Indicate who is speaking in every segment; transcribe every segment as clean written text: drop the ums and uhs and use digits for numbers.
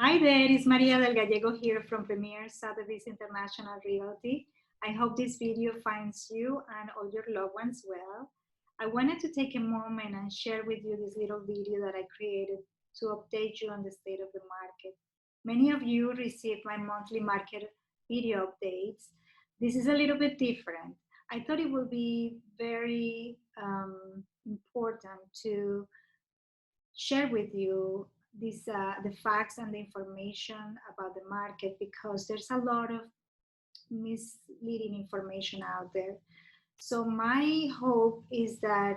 Speaker 1: Hi there, it's Maria del Gallego here from Premier Sotheby's International Realty. I hope this video finds you and all your loved ones well. I wanted to take a moment and share with you this little video that I created to update you on the state of the market. Many of you receive my monthly market video updates. This is a little bit different. I thought it would be very important to share with you the facts and the information about the market because there's a lot of misleading information out there. So my hope is that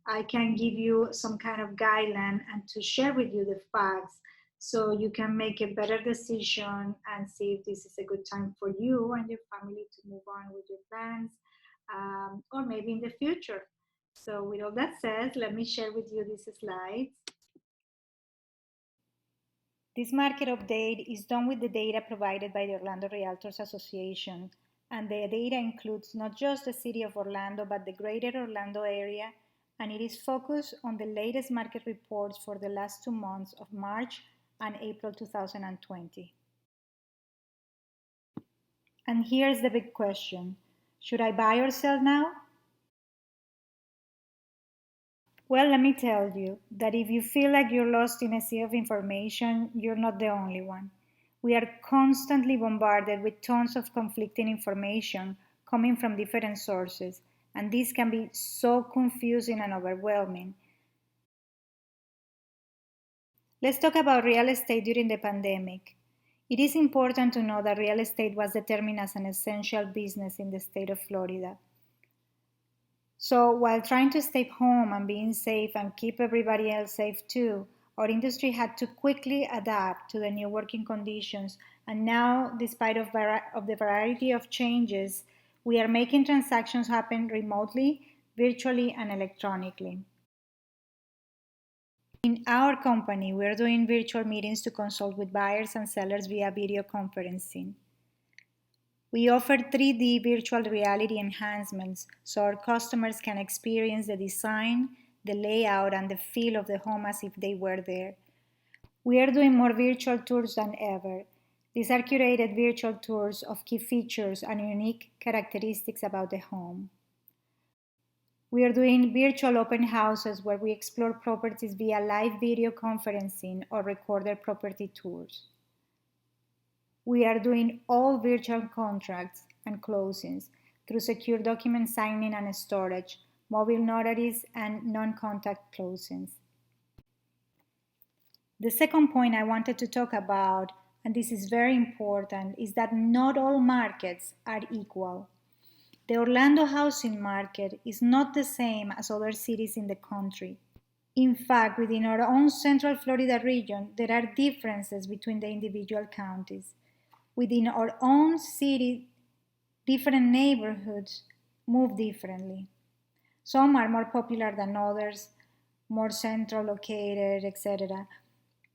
Speaker 1: I can give you some kind of guideline and to share with you the facts so you can make a better decision and see if this is a good time for you and your family to move on with your plans, or maybe in the future. So with all that said, let me share with you these slides. This market update is done with the data provided by the Orlando Realtors Association, and the data includes not just the city of Orlando, but the greater Orlando area, and it is focused on the latest market reports for the last 2 months of March and April 2020. And here's the big question: should I buy or sell now? Well, let me tell you that if you feel like you're lost in a sea of information, you're not the only one. We are constantly bombarded with tons of conflicting information coming from different sources, and this can be so confusing and overwhelming. Let's talk about real estate during the pandemic. It is important to know that real estate was determined as an essential business in the state of Florida. So while trying to stay home and being safe and keep everybody else safe too, our industry had to quickly adapt to the new working conditions. And now, despite of the variety of changes, we are making transactions happen remotely, virtually, and electronically. In our company, we are doing virtual meetings to consult with buyers and sellers via video conferencing. We offer 3D virtual reality enhancements so our customers can experience the design, the layout, and the feel of the home as if they were there. We are doing more virtual tours than ever. These are curated virtual tours of key features and unique characteristics about the home. We are doing virtual open houses where we explore properties via live video conferencing or recorded property tours. We are doing all virtual contracts and closings through secure document signing and storage, mobile notaries, and non-contact closings. The second point I wanted to talk about, and this is very important, is that not all markets are equal. The Orlando housing market is not the same as other cities in the country. In fact, within our own Central Florida region, there are differences between the individual counties. Within our own city, different neighborhoods move differently. Some are more popular than others, more central located, etc.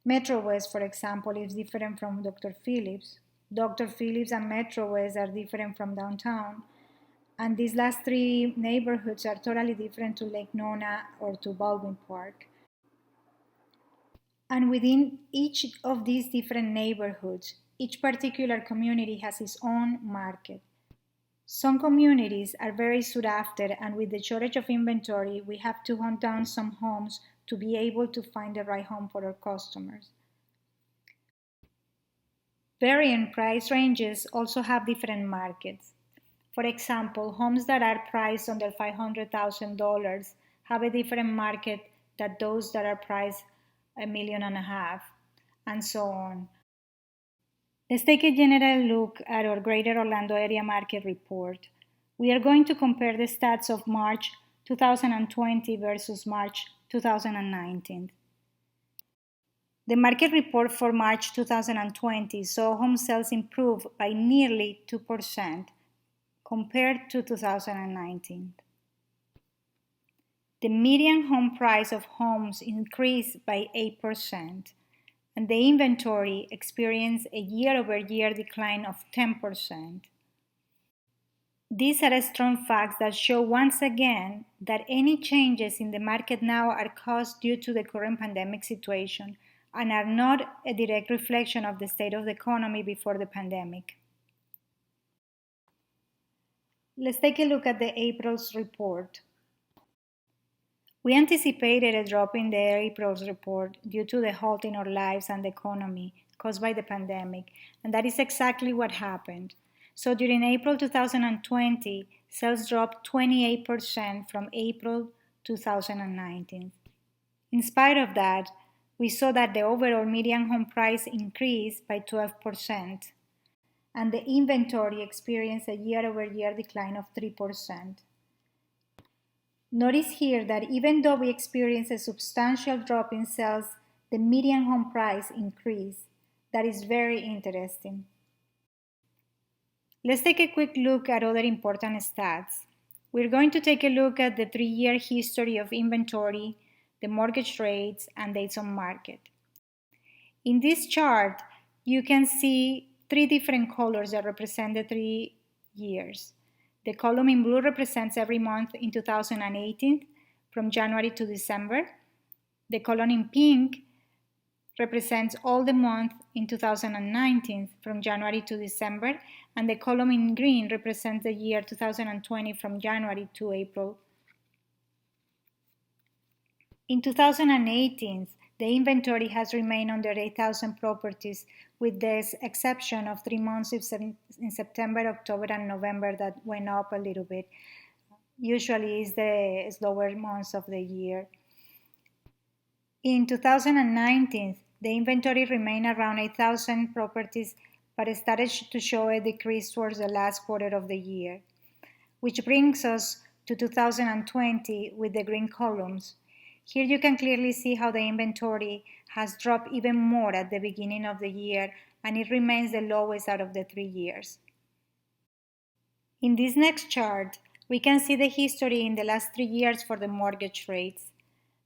Speaker 1: Metro West, for example, is different from Dr. Phillips. Dr. Phillips and Metro West are different from downtown. And these last three neighborhoods are totally different to Lake Nona or to Baldwin Park. And within each of these different neighborhoods, each particular community has its own market. Some communities are very sought after, and with the shortage of inventory, we have to hunt down some homes to be able to find the right home for our customers. Varying price ranges also have different markets. For example, homes that are priced under $500,000 have a different market than those that are priced $1.5 million, and so on. Let's take a general look at our Greater Orlando Area Market Report. We are going to compare the stats of March 2020 versus March 2019. The market report for March 2020 saw home sales improve by nearly 2% compared to 2019. The median home price of homes increased by 8%, and the inventory experienced a year-over-year decline of 10%. These are strong facts that show once again that any changes in the market now are caused due to the current pandemic situation, and are not a direct reflection of the state of the economy before the pandemic. Let's take a look at the April's report. We anticipated a drop in the April's report due to the halt in our lives and the economy caused by the pandemic, and that is exactly what happened. So during April 2020, sales dropped 28% from April 2019. In spite of that, we saw that the overall median home price increased by 12%, and the inventory experienced a year-over-year decline of 3%. Notice here that even though we experienced a substantial drop in sales, the median home price increased. That is very interesting. Let's take a quick look at other important stats. We're going to take a look at the 3-year history of inventory, the mortgage rates, and days on market. In this chart, you can see 3 different colors that represent the 3 years. The column in blue represents every month in 2018 from January to December. The column in pink represents all the months in 2019 from January to December, and the column in green represents the year 2020 from January to April. In 2018, the inventory has remained under 8,000 properties, with the exception of 3 months in September, October, and November that went up a little bit. Usually it's the slower months of the year. In 2019, the inventory remained around 8,000 properties, but it started to show a decrease towards the last quarter of the year, which brings us to 2020 with the green columns. Here you can clearly see how the inventory has dropped even more at the beginning of the year, and it remains the lowest out of the 3 years. In this next chart, we can see the history in the last 3 years for the mortgage rates.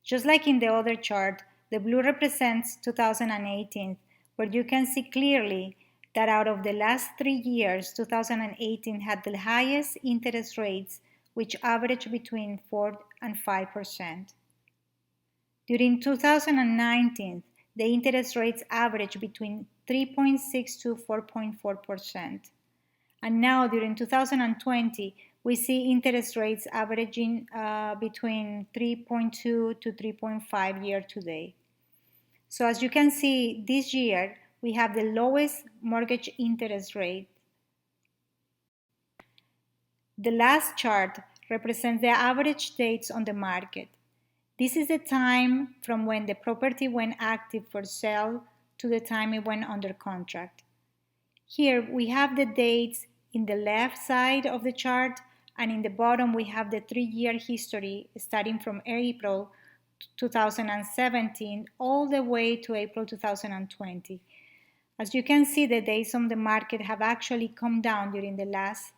Speaker 1: Just like in the other chart, the blue represents 2018, where you can see clearly that out of the last 3 years, 2018 had the highest interest rates, which averaged between 4 and 5%. During 2019, the interest rates averaged between 3.6 to 4.4%. And now during 2020, we see interest rates averaging between 3.2 to 3.5 year to date. So as you can see, this year we have the lowest mortgage interest rate. The last chart represents the average dates on the market. This is the time from when the property went active for sale to the time it went under contract. Here we have the dates in the left side of the chart, and in the bottom we have the 3-year history starting from April 2017 all the way to April 2020. As you can see, the days on the market have actually come down during the last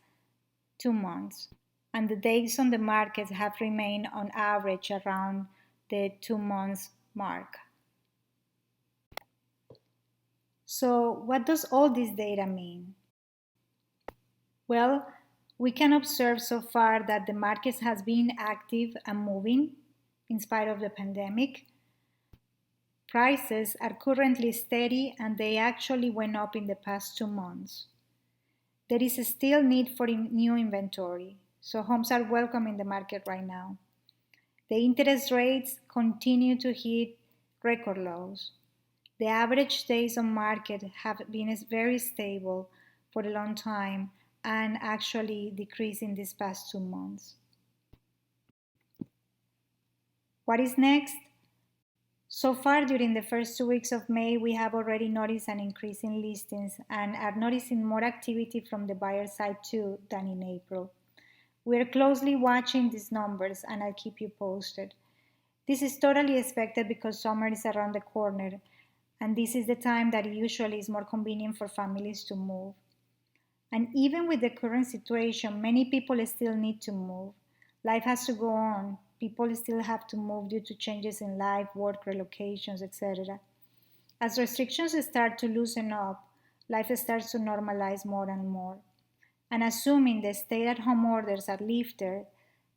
Speaker 1: 2 months, and the days on the market have remained on average around the 2 months mark. So what does all this data mean? Well, we can observe so far that the market has been active and moving in spite of the pandemic. Prices are currently steady, and they actually went up in the past 2 months. There is still need for new inventory, so homes are welcome in the market right now. The interest rates continue to hit record lows. The average days on market have been very stable for a long time and actually decreased in these past 2 months. What is next? So far, during the first 2 weeks of May, we have already noticed an increase in listings and are noticing more activity from the buyer side too than in April. We are closely watching these numbers, and I'll keep you posted. This is totally expected because summer is around the corner, and this is the time that usually is more convenient for families to move. And even with the current situation, many people still need to move. Life has to go on. People still have to move due to changes in life, work, relocations, etc. As restrictions start to loosen up, life starts to normalize more and more. And assuming the stay-at-home orders are lifted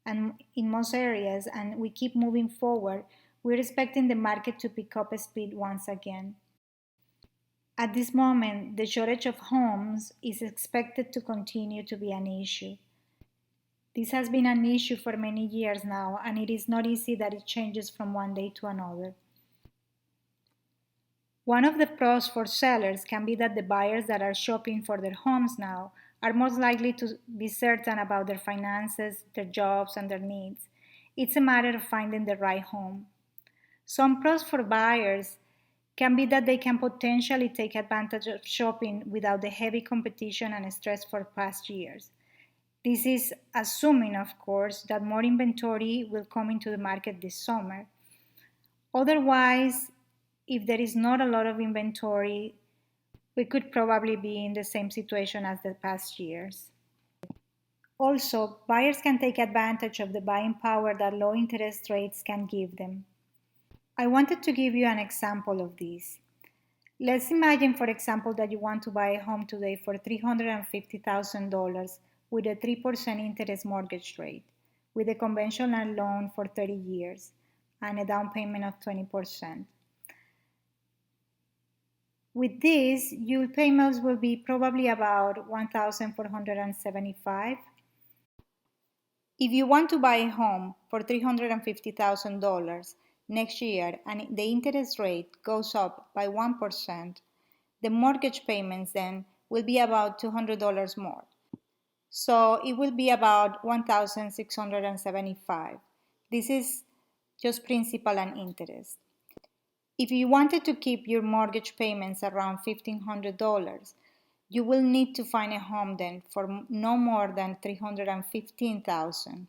Speaker 1: and in most areas, and we keep moving forward, we're expecting the market to pick up speed once again. At this moment, the shortage of homes is expected to continue to be an issue. This has been an issue for many years now, and it is not easy that it changes from one day to another. One of the pros for sellers can be that the buyers that are shopping for their homes now are most likely to be certain about their finances, their jobs, and their needs. It's a matter of finding the right home. Some pros for buyers can be that they can potentially take advantage of shopping without the heavy competition and stress for past years. This is assuming, of course, that more inventory will come into the market this summer. Otherwise, if there is not a lot of inventory, we could probably be in the same situation as the past years. Also, buyers can take advantage of the buying power that low interest rates can give them. I wanted to give you an example of this. Let's imagine, for example, that you want to buy a home today for $350,000 with a 3% interest mortgage rate, with a conventional loan for 30 years and a down payment of 20%. With this, your payments will be probably about $1,475. If you want to buy a home for $350,000 next year and the interest rate goes up by 1%, the mortgage payments then will be about $200 more. So it will be about $1,675. This is just principal and interest. If you wanted to keep your mortgage payments around $1,500, you will need to find a home then for no more than $315,000.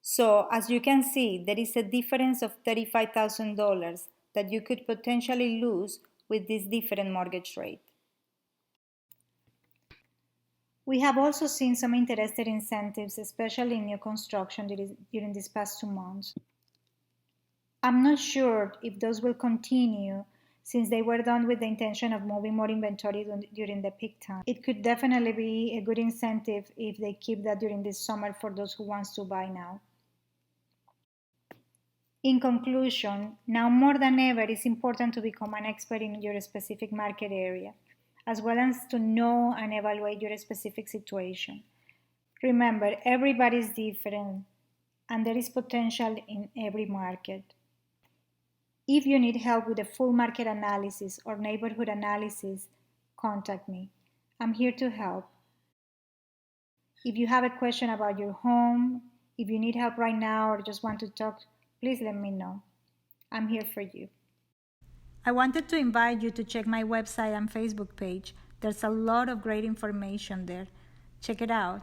Speaker 1: So as you can see, there is a difference of $35,000 that you could potentially lose with this different mortgage rate. We have also seen some interesting incentives, especially in new construction during these past 2 months. I'm not sure if those will continue since they were done with the intention of moving more inventory during the peak time. It could definitely be a good incentive if they keep that during this summer for those who want to buy now. In conclusion, now more than ever, it's important to become an expert in your specific market area, as well as to know and evaluate your specific situation. Remember, everybody is different, and there is potential in every market. If you need help with a full market analysis or neighborhood analysis, contact me. I'm here to help. If you have a question about your home, if you need help right now or just want to talk, please let me know. I'm here for you. I wanted to invite you to check my website and Facebook page. There's a lot of great information there. Check it out.